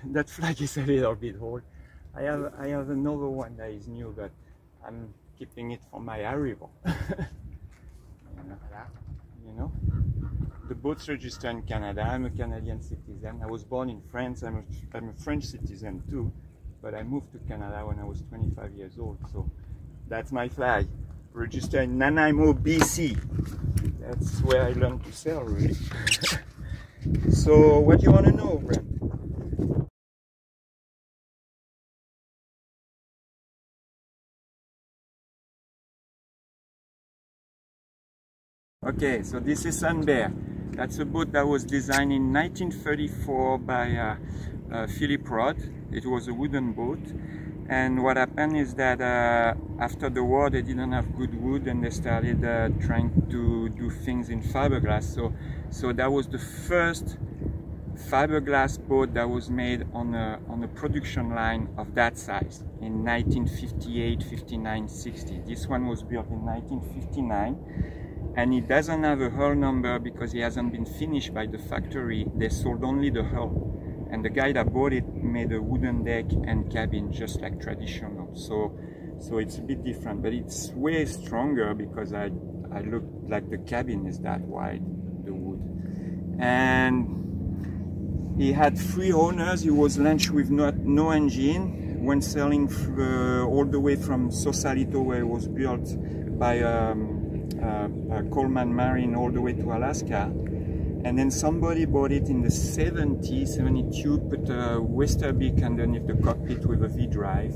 that flag is a little bit old. I have another one that is new, but I'm keeping it for my arrival. You know, the boat's registered in Canada. I'm a Canadian citizen. I was born in France. I'm a French citizen too, but I moved to Canada when I was 25 years old. So that's my flag, registered in Nanaimo, BC. That's where I learned to sail, really. So what do you want to know, Brent? Okay, so this is Sun Bear. That's a boat that was designed in 1934 by Philip Roth. It was a wooden boat, and what happened is that after the war they didn't have good wood, and they started trying to do things in fiberglass. So that was the first fiberglass boat that was made on a production line of that size in 1958, 59, 60. This one was built in 1959. And it doesn't have a hull number because it hasn't been finished by the factory. They sold only the hull. And the guy that bought it made a wooden deck and cabin, just like traditional. So it's a bit different, but it's way stronger because I look like the cabin is that wide, the wood. And he had 3 owners. He was launched with no engine. Went sailing all the way from Sausalito, where it was built by Coleman Marine, all the way to Alaska. And then somebody bought it in the 70s, 72, put a Westerbeek underneath the cockpit with a V-drive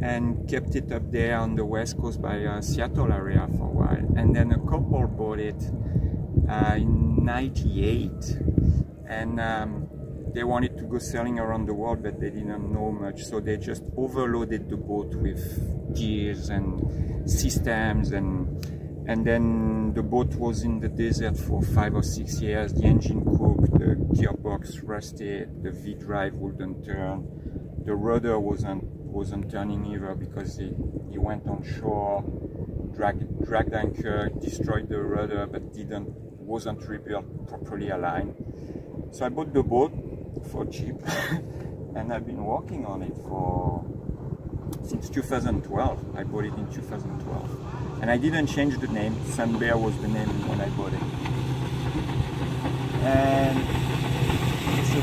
and kept it up there on the west coast by Seattle area for a while. And then a couple bought it in 98, and they wanted to go sailing around the world, but they didn't know much, so they just overloaded the boat with gears and systems, and then the boat was in the desert for 5 or 6 years. The engine cooked, the gearbox rusted, the V-drive wouldn't turn, the rudder wasn't turning either because he went on shore, dragged anchor, destroyed the rudder, but wasn't rebuilt properly aligned. So I bought the boat for cheap and I've been working on it since 2012. I bought it in 2012. And I didn't change the name. Sun Bear was the name when I bought it. And it's a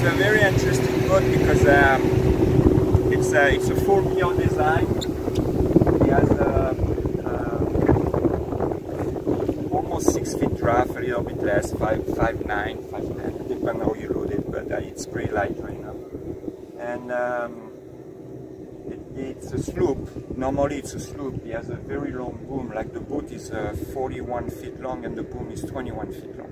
it's a very interesting boat because it's a 4-gear design. It has almost 6 feet draft, a little bit less, 5'9", 5'10", depending on how you load it, but it's pretty light right now. And it's a sloop. Normally it's a sloop. It has a very long boom, like the boat is 41 feet long and the boom is 21 feet long.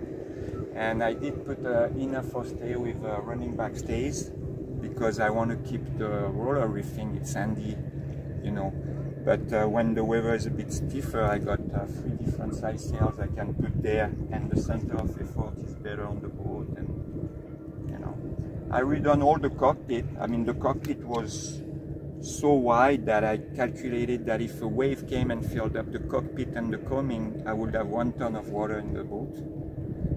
And I did put inner forestay with running back stays because I want to keep the roller reefing. It's handy, you know. But when the weather is a bit stiffer, I got 3 different size sails I can put there, and the center of effort is better on the boat. And you know, I redone all the cockpit. I mean, the cockpit was so wide that I calculated that if a wave came and filled up the cockpit and the coaming, I would have 1 ton of water in the boat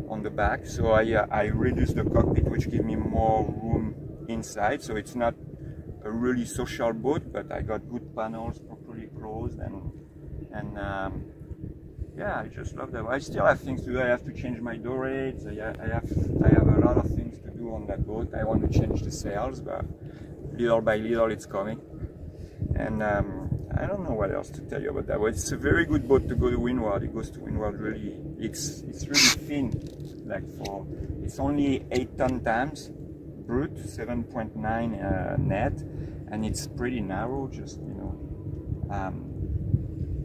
on the back. So I reduced the cockpit, which gave me more room inside. So it's not a really social boat, but I got good panels properly closed, and yeah, I just love that. I still have things to do. I have to change my door rates. I have a lot of things to do on that boat. I want to change the sails, but little by little it's coming. And I don't know what else to tell you about that. But it's a very good boat to go to windward. It goes to windward really. It's really thin, like it's only 8 ton tams, brute, 7.9 net, and it's pretty narrow. Just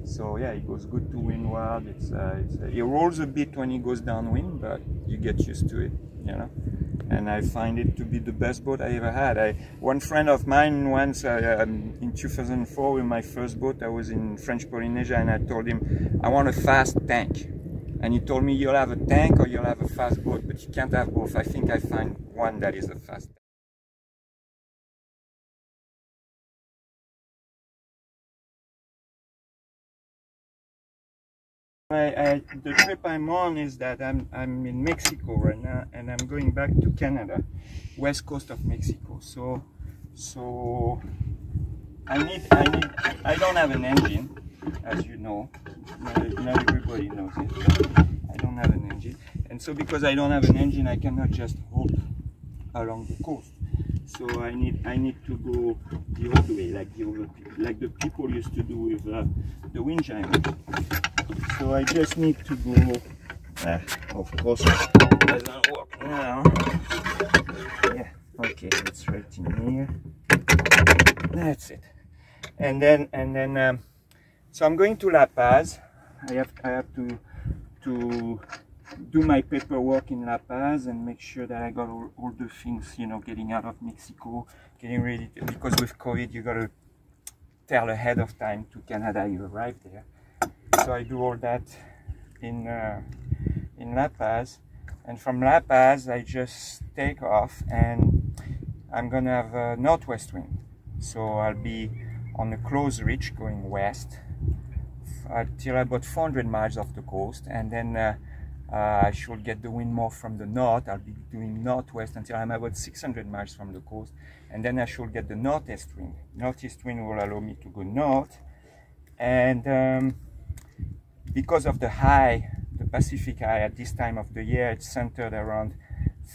so yeah, it goes good to windward. It rolls a bit when it goes downwind, but you get used to it, you know. And I find it to be the best boat I ever had. One friend of mine once, in 2004 with my first boat, I was in French Polynesia, and I told him, I want a fast tank. And he told me, you'll have a tank or you'll have a fast boat, but you can't have both. I think I find one that is a fast tank. The trip I'm on is that I'm in Mexico right now, and I'm going back to Canada, west coast of Mexico. So I don't have an engine, as you know. Not everybody knows it. I don't have an engine, and so because I don't have an engine, I cannot just hop along the coast. So I need to go the old way, like the people used to do with the windjammer. So I just need to go. Of course, it doesn't work now. Yeah, okay, it's right in here. That's it. And then, so I'm going to La Paz. I have to do my paperwork in La Paz and make sure that I got all the things, you know, getting out of Mexico, getting ready to, because with COVID you got to tell ahead of time to Canada you arrive there. So I do all that in La Paz, and from La Paz I just take off, and I'm gonna have a northwest wind. So I'll be on a close ridge going west till about 400 miles off the coast, and then I should get the wind more from the north. I'll be doing northwest until I'm about 600 miles from the coast, and then I should get the northeast wind. Northeast wind will allow me to go north, and because of the high, the Pacific high at this time of the year, it's centered around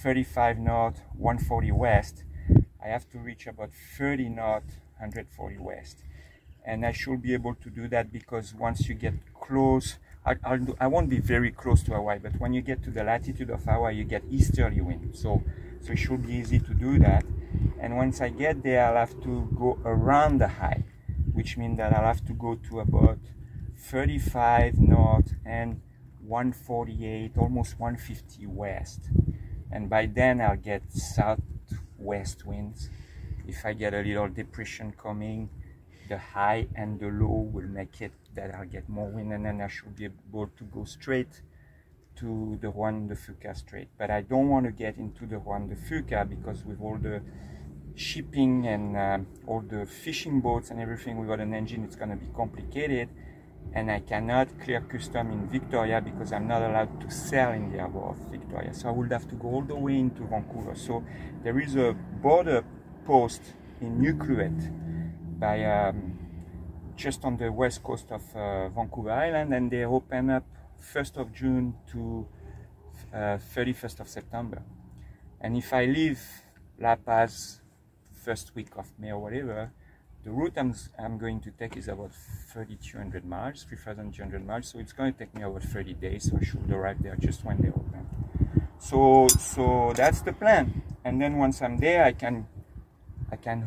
35 north, 140 west. I have to reach about 30 north, 140 west. And I should be able to do that because once you get close, I won't be very close to Hawaii, but when you get to the latitude of Hawaii, you get easterly wind. So it should be easy to do that. And once I get there, I'll have to go around the high, which means that I'll have to go to about 35 north and 148, almost 150 west. And by then I'll get southwest winds. If I get a little depression coming, the high and the low will make it that I'll get more wind, and then I should be able to go straight to the Juan de Fuca Strait. But I don't want to get into the Juan de Fuca because with all the shipping and all the fishing boats and everything without an engine, it's going to be complicated. And I cannot clear custom in Victoria because I'm not allowed to sail in the harbor of Victoria. So I would have to go all the way into Vancouver. So there is a border post in Nucluet by just on the west coast of Vancouver Island, and they open up 1st of June to 31st of September. And if I leave La Paz first week of May or whatever, the route I'm going to take is about 3,200 miles, 3,200 miles, so it's going to take me about 30 days, so I should arrive there just when they open. So that's the plan. And then once I'm there, I can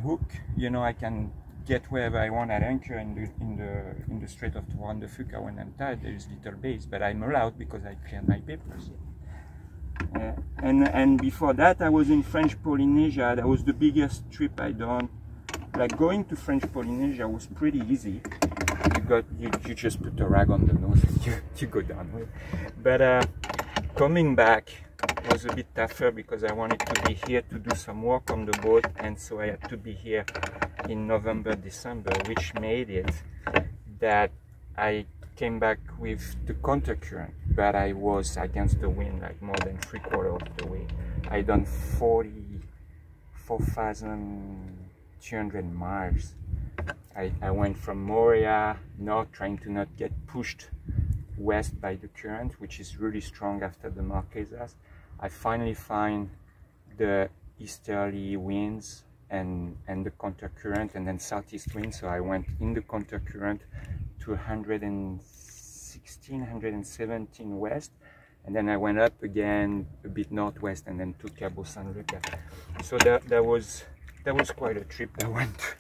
hook, you know, I can get wherever I want at anchor in the Strait of Juan de Fuca when I'm tired. There is little bays, but I'm allowed because I cleared my papers. And before that, I was in French Polynesia. That was the biggest trip I done. Like going to French Polynesia was pretty easy. You just put a rag on the nose and you go down with. But coming back was a bit tougher because I wanted to be here to do some work on the boat, and so I had to be here in November, December, which made it that I came back with the counter current, but I was against the wind like more than 3/4 of the way. I done 4,200 miles. I went from Moria north, trying to not get pushed west by the current, which is really strong after the Marquesas. I finally find the easterly winds and the counter current, and then southeast wind. So I went in the counter current to 116, 117 west, and then I went up again a bit northwest, and then to Cabo San Lucas. So that was quite a trip. That went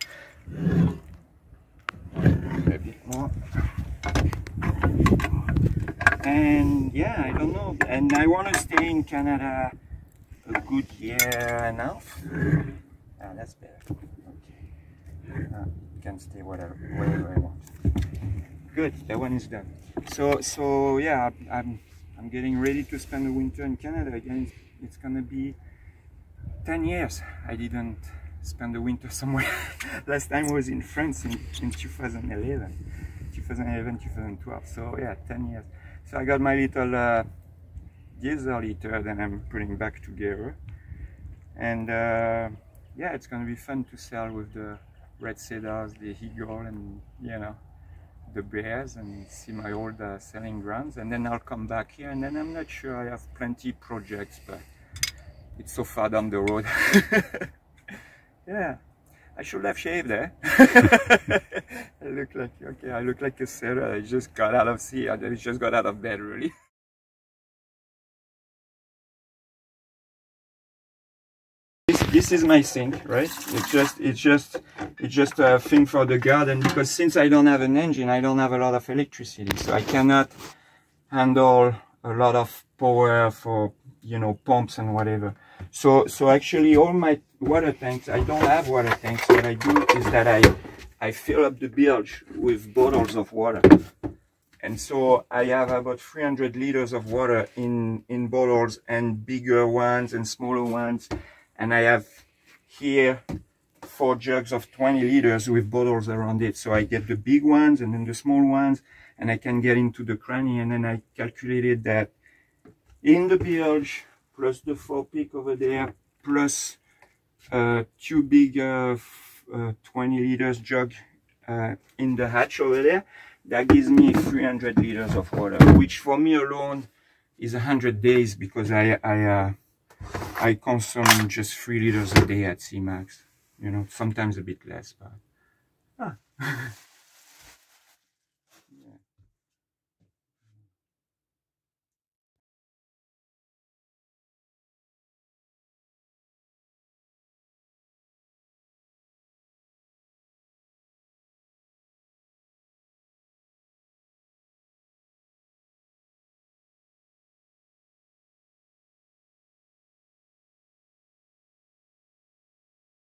a bit more. And yeah, I don't know, and I want to stay in Canada a good year and a half. That's better. Okay, can stay wherever I want. Good, that one is done. So yeah, I'm getting ready to spend the winter in Canada again. It's gonna be 10 years I didn't spend the winter somewhere. Last time I was in France in 2011, 2012. So yeah, 10 years. So I got my little diesel liter that I'm putting back together, and yeah, it's gonna be fun to sail with the red cedars, the eagle, and you know, the bears, and see my old sailing grounds. And then I'll come back here, and then I'm not sure, I have plenty projects, but it's so far down the road. Yeah, I should have shaved, eh? I look like, okay, I look like a sailor. I just got out of sea. I just got out of bed, really. This is my sink, right? It's just a thing for the garden, because since I don't have an engine, I don't have a lot of electricity, so I cannot handle a lot of power for, you know, pumps and whatever. So actually all my water tanks, I don't have water tanks. What I do is that I fill up the bilge with bottles of water. And so I have about 300 liters of water in bottles, and bigger ones and smaller ones. And I have here 4 jugs of 20 liters with bottles around it. So I get the big ones and then the small ones, and I can get into the cranny. And then I calculated that in the bilge, plus the forepeak over there, plus 2 big 20 liters jug in the hatch over there, that gives me 300 liters of water, which for me alone is 100 days, because I consume just 3 liters a day at Sea Max. You know, sometimes a bit less, but